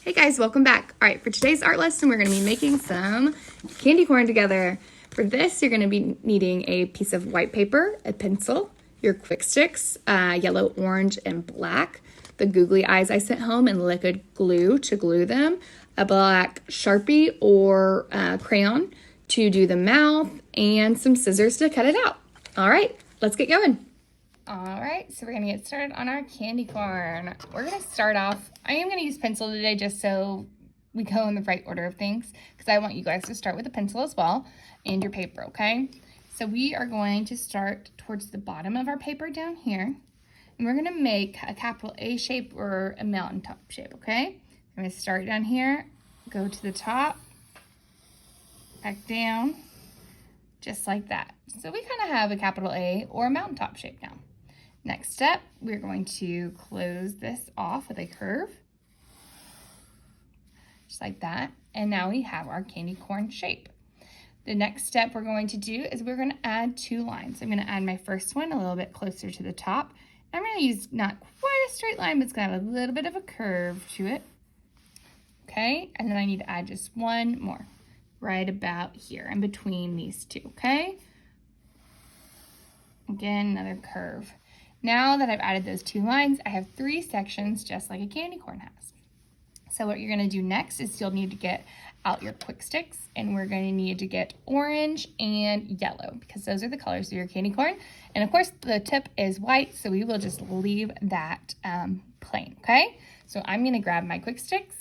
Hey guys, welcome back. All right, for today's art lesson, we're gonna be making some candy corn together. For this, you're gonna be needing a piece of white paper, a pencil, your quick sticks, yellow, orange, and black, the googly eyes I sent home, and liquid glue to glue them, a black Sharpie or crayon to do the mouth, and some scissors to cut it out. All right, let's get going. All right, so we're gonna get started on our candy corn. We're gonna start off, I am gonna use pencil today just so we go in the right order of things, because I want you guys to start with a pencil as well and your paper, okay? So we are going to start towards the bottom of our paper down here, and we're gonna make a capital A shape or a mountaintop shape, okay? I'm gonna start down here, go to the top, back down, just like that. So we kind of have a capital A or a mountaintop shape now. Next step, we're going to close this off with a curve, just like that. And now we have our candy corn shape. The next step we're going to do is we're going to add two lines. I'm going to add my first one a little bit closer to the top. I'm going to use not quite a straight line, but it's going to have a little bit of a curve to it. Okay, and then I need to add just one more right about here in between these two, okay? Again, another curve. Now that I've added those two lines, I have three sections just like a candy corn has. So what you're gonna do next is you'll need to get out your quick sticks, and we're gonna need to get orange and yellow because those are the colors of your candy corn. And of course the tip is white, so we will just leave that plain, okay? So I'm gonna grab my quick sticks.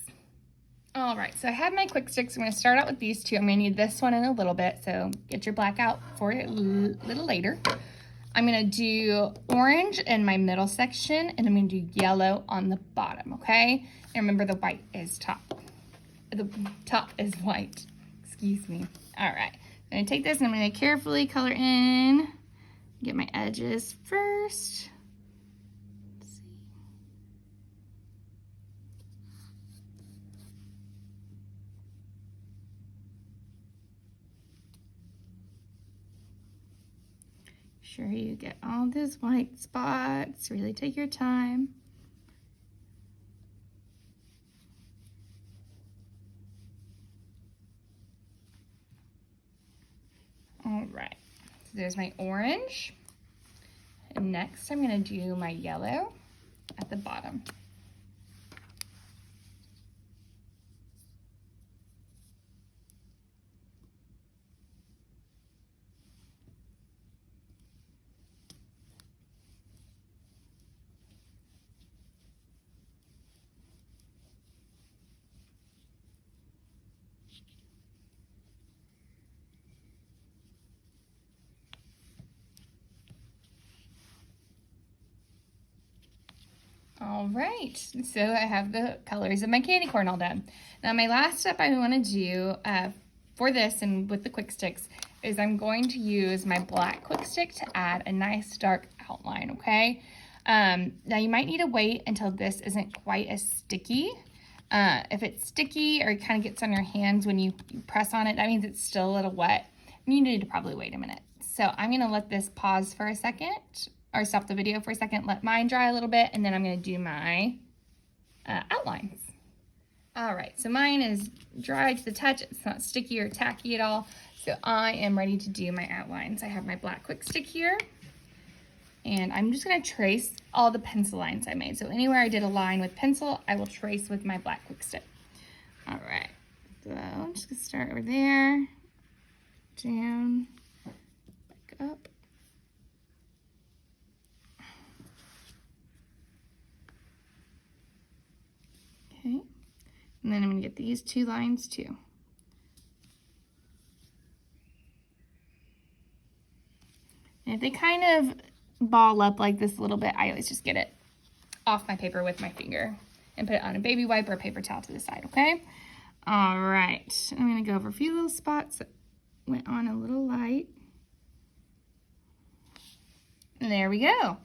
All right, so I have my quick sticks. I'm gonna start out with these two. I'm gonna need this one in a little bit, so get your black out for it a little later. I'm gonna do orange in my middle section, and I'm gonna do yellow on the bottom, okay? And remember, the white is top. The top is white, excuse me. All right, I'm gonna take this and I'm gonna carefully color in, get my edges first. Let's see. Sure you get all those white spots. Really take your time. All right, so there's my orange. And next I'm gonna do my yellow at the bottom. All right, so I have the colors of my candy corn all done. Now my last step I want to do for this and with the quick sticks is I'm going to use my black quick stick to add a nice dark outline, okay? Now you might need to wait until this isn't quite as sticky. If it's sticky or it kind of gets on your hands when you press on it, that means it's still a little wet. You need to probably wait a minute. So I'm gonna let this pause for a second, or stop the video for a second, let mine dry a little bit, and then I'm gonna do my outlines. All right, so mine is dry to the touch. It's not sticky or tacky at all. So I am ready to do my outlines. I have my black quick stick here, and I'm just gonna trace all the pencil lines I made. So anywhere I did a line with pencil, I will trace with my black quick stick. All right, so I'm just gonna start over there, down, back up. Okay, and then I'm gonna get these two lines too. And if they kind of ball up like this a little bit, I always just get it off my paper with my finger and put it on a baby wipe or a paper towel to the side, okay? All right, I'm gonna go over a few little spots that went on a little light. And there we go.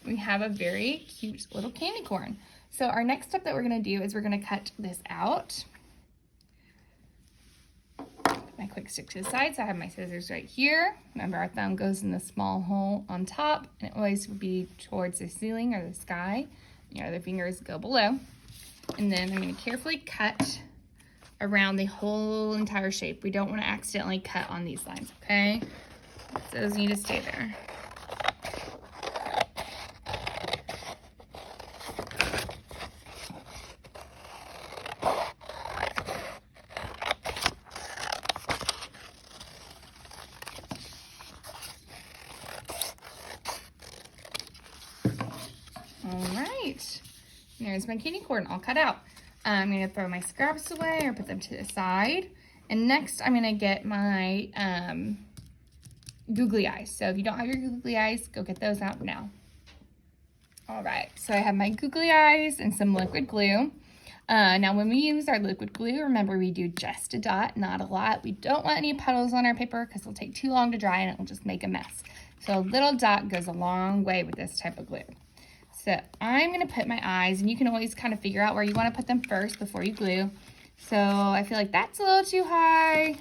We have a very cute little candy corn. So our next step that we're gonna do is we're gonna cut this out. Put my quick stick to the side, so I have my scissors right here. Remember, our thumb goes in the small hole on top, and it always would be towards the ceiling or the sky. Your other fingers go below. And then I'm going to carefully cut around the whole entire shape. We don't want to accidentally cut on these lines, okay? So those need to stay there. All right, there's my candy corn all cut out. I'm gonna throw my scraps away or put them to the side. And next I'm gonna get my googly eyes. So if you don't have your googly eyes, go get those out now. All right, so I have my googly eyes and some liquid glue. Now when we use our liquid glue, remember we do just a dot, not a lot. We don't want any puddles on our paper because it'll take too long to dry and it will just make a mess. So a little dot goes a long way with this type of glue. So I'm gonna put my eyes, and you can always kind of figure out where you wanna put them first before you glue. So I feel like that's a little too high.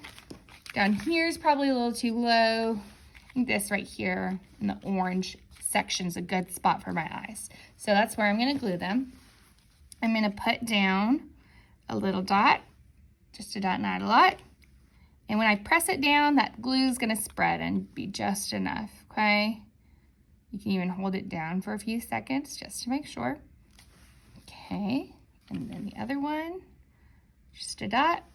Down here is probably a little too low. I think this right here in the orange section is a good spot for my eyes. So that's where I'm gonna glue them. I'm gonna put down a little dot, just a dot, not a lot. And when I press it down, that glue is gonna spread and be just enough, okay? You can even hold it down for a few seconds just to make sure. Okay, and then the other one, just a dot,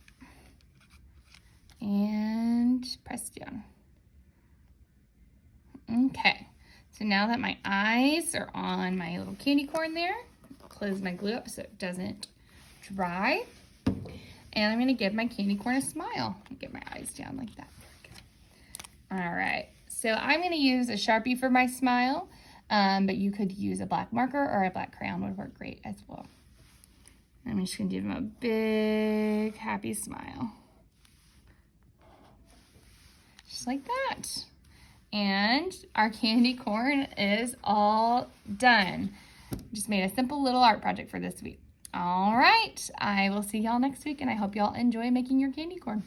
and press down. Okay, so now that my eyes are on my little candy corn there, I'll close my glue up so it doesn't dry. And I'm gonna give my candy corn a smile. Get my eyes down like that. All right. So I'm going to use a Sharpie for my smile, but you could use a black marker or a black crayon would work great as well. I'm just going to give him a big happy smile. Just like that. And our candy corn is all done. Just made a simple little art project for this week. All right. I will see y'all next week, and I hope y'all enjoy making your candy corn.